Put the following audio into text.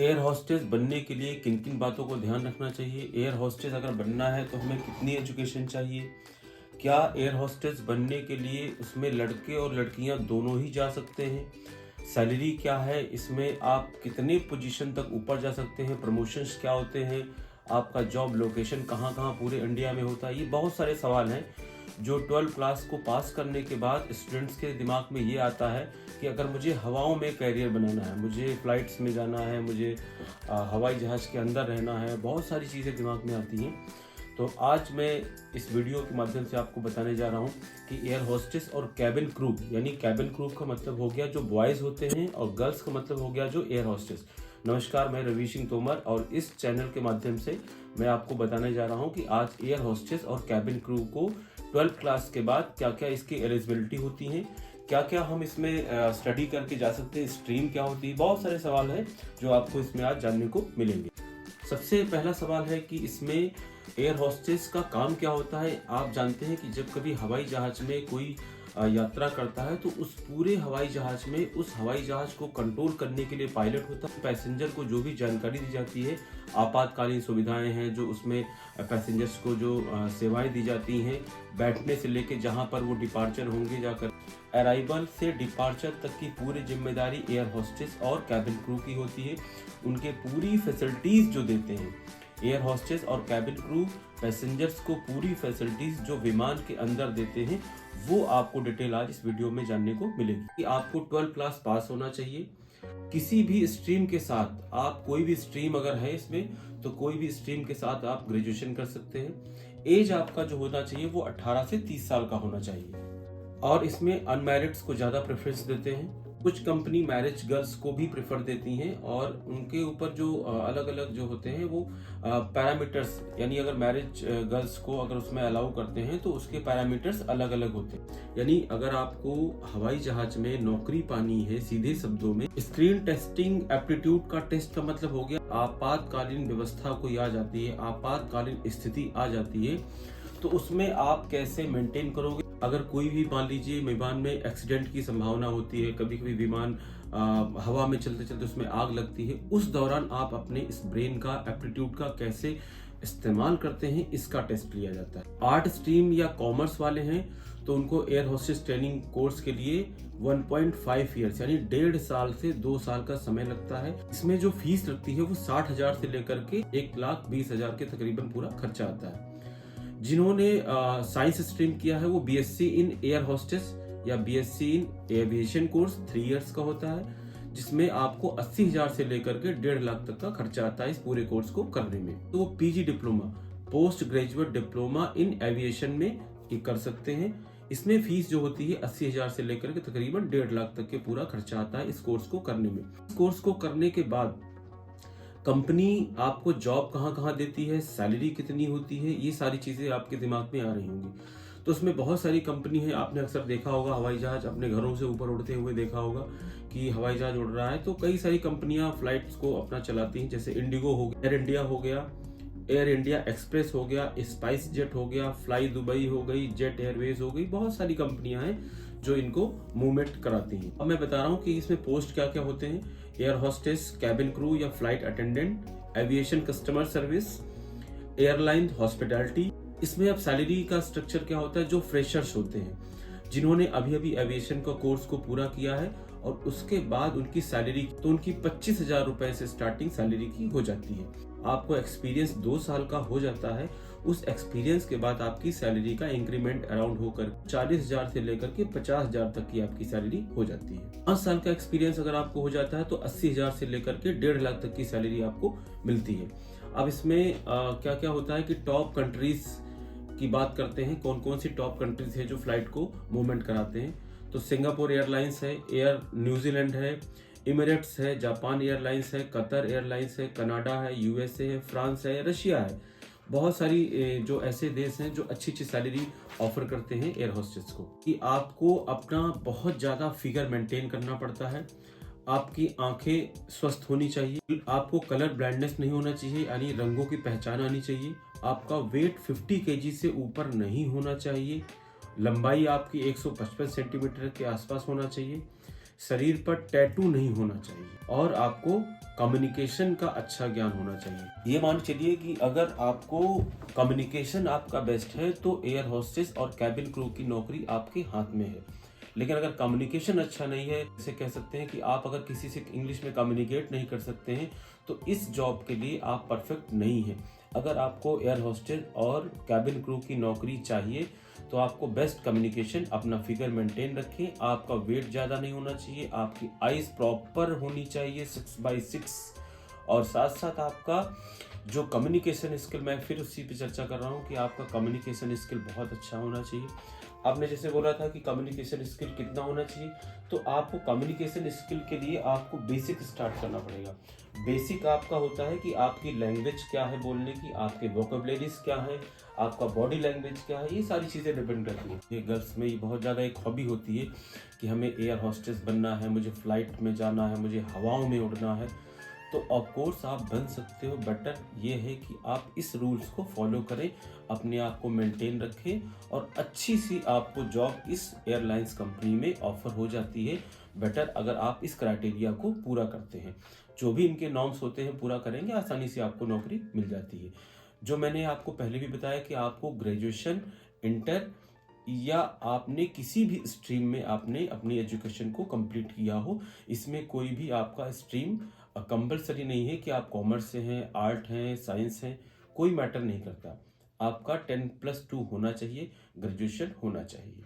Air hostess बनने के लिए किन किन बातों को ध्यान रखना चाहिए। एयर होस्टेस अगर बनना है तो हमें कितनी एजुकेशन चाहिए। क्या एयर होस्टेस बनने के लिए उसमें लड़के और लड़कियां दोनों ही जा सकते हैं। सैलरी क्या है, इसमें आप कितने पोजीशन तक ऊपर जा सकते हैं, प्रमोशंस क्या होते हैं, आपका जॉब लोकेशन कहाँ कहाँ पूरे इंडिया में होता है। ये बहुत सारे सवाल हैं जो 12 क्लास को पास करने के बाद स्टूडेंट्स के दिमाग में ये आता है कि अगर मुझे हवाओं में कैरियर बनाना है, मुझे फ़्लाइट्स में जाना है, मुझे हवाई जहाज़ के अंदर रहना है, बहुत सारी चीज़ें दिमाग में आती हैं। तो आज मैं इस वीडियो के माध्यम से आपको बताने जा रहा हूँ कि एयर होस्टेस और कैबिन क्रू, यानी कैबिन क्रू का मतलब हो गया जो बॉयज़ होते हैं और गर्ल्स का मतलब हो गया जो एयर होस्टेस। नमस्कार, मैं रवि सिंह तोमर और इस चैनल के माध्यम से मैं आपको बताने जा रहा हूँ कि आज एयर होस्टेस और कैबिन क्रू को 12th क्लास के बाद क्या क्या इसकी एलिजिबिलिटी होती है, क्या क्या हम इसमें स्टडी करके जा सकते हैं, स्ट्रीम क्या होती है। बहुत सारे सवाल हैं जो आपको इसमें आज जानने को मिलेंगे। सबसे पहला सवाल है कि इसमें एयर होस्टेस का काम क्या होता है। आप जानते हैं कि जब कभी हवाई जहाज में कोई यात्रा करता है तो उस पूरे हवाई जहाज में उस हवाई जहाज को कंट्रोल करने के लिए पायलट होता है। पैसेंजर को जो भी जानकारी दी जाती है, आपातकालीन सुविधाएं हैं जो उसमें पैसेंजर्स को जो सेवाएं दी जाती हैं, बैठने से लेके जहां पर वो डिपार्चर होंगे जाकर अराइवल से डिपार्चर तक की पूरी जिम्मेदारी एयर होस्टेस और कैबिन क्रू की होती है। उनके पूरी फैसिलिटीज़ जो देते हैं एयर होस्टेस और कैबिन क्रू, पैसेंजर्स को पूरी फैसिलिटीज़ जो विमान के अंदर देते हैं वो आपको डिटेल आज इस वीडियो में जानने को मिलेगी। कि आपको 12 क्लास पास होना चाहिए किसी भी स्ट्रीम के साथ। आप कोई भी स्ट्रीम अगर है इसमें तो कोई भी स्ट्रीम के साथ आप ग्रेजुएशन कर सकते हैं। एज आपका जो होना चाहिए वो 18 से 30 साल का होना चाहिए और इसमें अनमैरिड्स को ज़्यादा प्रेफरेंस देते हैं। कुछ कंपनी मैरिज गर्ल्स को भी प्रेफर देती हैं और उनके ऊपर जो अलग अलग जो होते हैं वो पैरामीटर्स, यानी अगर मैरिज गर्ल्स को अगर उसमें अलाउ करते हैं तो उसके पैरामीटर्स अलग अलग होते हैं। यानी अगर आपको हवाई जहाज में नौकरी पानी है, सीधे शब्दों में स्क्रीन टेस्टिंग एप्टीट्यूड का टेस्ट का मतलब हो गया आपातकालीन व्यवस्था कोई आ जाती है, आपातकालीन स्थिति आ जाती है तो उसमें आप कैसे मेंटेन करोगे। अगर कोई भी मान लीजिए विमान में एक्सीडेंट की संभावना होती है, कभी कभी विमान हवा में चलते चलते उसमें आग लगती है, उस दौरान आप अपने इस ब्रेन का एप्टीट्यूड का कैसे इस्तेमाल करते हैं इसका टेस्ट लिया जाता है। आर्ट स्ट्रीम या कॉमर्स वाले हैं तो उनको एयर होस्टेस ट्रेनिंग कोर्स के लिए 1.5 ईयर्स यानी 1.5 साल से 2 साल का समय लगता है। इसमें जो फीस लगती है वो 60,000 से लेकर के 1,20,000 के तकरीबन पूरा खर्चा आता है। जिन्होंने साइंस स्ट्रीम किया है वो बीएससी इन एयर होस्टेस या BSc in aviation course 3 years का होता है, जिसमें आपको 80,000 से लेकर के 1.5 लाख तक का खर्चा आता है इस पूरे कोर्स को करने में। तो वो PG diploma, post graduate diploma in aviation में ये कर सकते हैं। इसमें फीस जो होती है 80,000 से लेकर के तकरीबन 1.5 लाख तक के पूरा खर्चा आता है इस कोर्स को करने में। इस कोर्स को करने के बाद कंपनी आपको जॉब कहाँ कहाँ देती है, सैलरी कितनी होती है, ये सारी चीज़ें आपके दिमाग में आ रही होंगी। तो उसमें बहुत सारी कंपनी है, आपने अक्सर देखा होगा हवाई जहाज़ अपने घरों से ऊपर उड़ते हुए देखा होगा कि हवाई जहाज़ उड़ रहा है। तो कई सारी कंपनियां फ्लाइट्स को अपना चलाती हैं, जैसे इंडिगो हो गया, एयर इंडिया हो गया, एयर इंडिया एक्सप्रेस हो गया, स्पाइस जेट हो गया, फ्लाई दुबई हो गई, जेट एयरवेज हो गई। बहुत सारी कंपनियां हैं जो इनको मूवमेंट कराती हैं। अब मैं बता रहा हूँ कि इसमें पोस्ट क्या क्या होते हैं। एयर होस्टेस, कैबिन क्रू या flight attendant, aviation customer service, airline hospitality. इसमें अब सैलरी का स्ट्रक्चर क्या होता है, जो फ्रेशर्स होते हैं जिन्होंने अभी अभी एविएशन का कोर्स को पूरा किया है और उसके बाद उनकी सैलरी तो उनकी 25,000 रुपए से स्टार्टिंग सैलरी की हो जाती है। आपको एक्सपीरियंस 2 साल का हो जाता है, उस एक्सपीरियंस के बाद आपकी सैलरी का इंक्रीमेंट अराउंड होकर 40,000 से लेकर के 50,000 तक की आपकी सैलरी हो जाती है। 5 साल का एक्सपीरियंस अगर आपको हो जाता है तो 80,000 से लेकर के 1.5 लाख तक की सैलरी आपको मिलती है। अब इसमें क्या क्या होता है कि टॉप कंट्रीज की बात करते हैं, कौन कौन सी टॉप कंट्रीज है जो फ्लाइट को मूवमेंट कराते हैं। तो सिंगापुर एयरलाइंस है, एयर न्यूजीलैंड है, इमिरेट्स है, जापान एयरलाइंस है, कतर एयरलाइंस है, कनाडा है, यूएसए है, फ्रांस है, रशिया है। बहुत सारी जो ऐसे देश हैं जो अच्छी अच्छी सैलरी ऑफर करते हैं एयर होस्टेस को। कि आपको अपना बहुत ज़्यादा फिगर मेंटेन करना पड़ता है, आपकी आंखें स्वस्थ होनी चाहिए, आपको कलर ब्लाइंडनेस नहीं होना चाहिए यानी रंगों की पहचान आनी चाहिए, आपका वेट 50 केजी से ऊपर नहीं होना चाहिए, लंबाई आपकी 155 सेंटीमीटर के आसपास होना चाहिए, शरीर पर टैटू नहीं होना चाहिए और आपको कम्युनिकेशन का अच्छा ज्ञान होना चाहिए। ये मान चलिए कि अगर आपको कम्युनिकेशन आपका बेस्ट है तो एयर होस्टेस और कैबिन क्रू की नौकरी आपके हाथ में है। लेकिन अगर कम्युनिकेशन अच्छा नहीं है, जैसे कह सकते हैं कि आप अगर किसी से इंग्लिश में कम्युनिकेट नहीं कर सकते हैं तो इस जॉब के लिए आप परफेक्ट नहीं हैं। अगर आपको एयर होस्टेस और कैबिन क्रू की नौकरी चाहिए तो आपको बेस्ट कम्युनिकेशन, अपना फिगर मेंटेन रखें, आपका वेट ज़्यादा नहीं होना चाहिए, आपकी आइज़ प्रॉपर होनी चाहिए 6x6, और साथ साथ आपका जो कम्युनिकेशन स्किल, मैं फिर उसी पे चर्चा कर रहा हूँ कि आपका कम्युनिकेशन स्किल बहुत अच्छा होना चाहिए। आपने जैसे बोला था कि कम्युनिकेशन स्किल कितना होना चाहिए, तो आपको कम्युनिकेशन स्किल के लिए आपको बेसिक स्टार्ट करना पड़ेगा। बेसिक आपका होता है कि आपकी लैंग्वेज क्या है बोलने की, आपके वोकेबलरीज क्या है, आपका बॉडी लैंग्वेज क्या है, ये सारी चीज़ें डिपेंड करती हैं। ये गर्ल्स में ये बहुत ज़्यादा एक हॉबी होती है कि हमें एयर होस्टेस बनना है, मुझे फ्लाइट में जाना है, मुझे हवाओं में उड़ना है। तो ऑफ कोर्स आप बन सकते हो, बेटर ये है कि आप इस रूल्स को फॉलो करें, अपने आप को मेंटेन रखें और अच्छी सी आपको जॉब इस एयरलाइंस कंपनी में ऑफर हो जाती है। बेटर अगर आप इस क्राइटेरिया को पूरा करते हैं, जो भी इनके नॉर्म्स होते हैं पूरा करेंगे, आसानी से आपको नौकरी मिल जाती है। जो मैंने आपको पहले भी बताया कि आपको ग्रेजुएशन, इंटर या आपने किसी भी स्ट्रीम में आपने अपनी एजुकेशन को कंप्लीट किया हो, इसमें कोई भी आपका स्ट्रीम कंपलसरी नहीं है कि आप कॉमर्स से हैं, आर्ट हैं, साइंस हैं, कोई मैटर नहीं करता। आपका 10+2 होना चाहिए, ग्रेजुएशन होना चाहिए।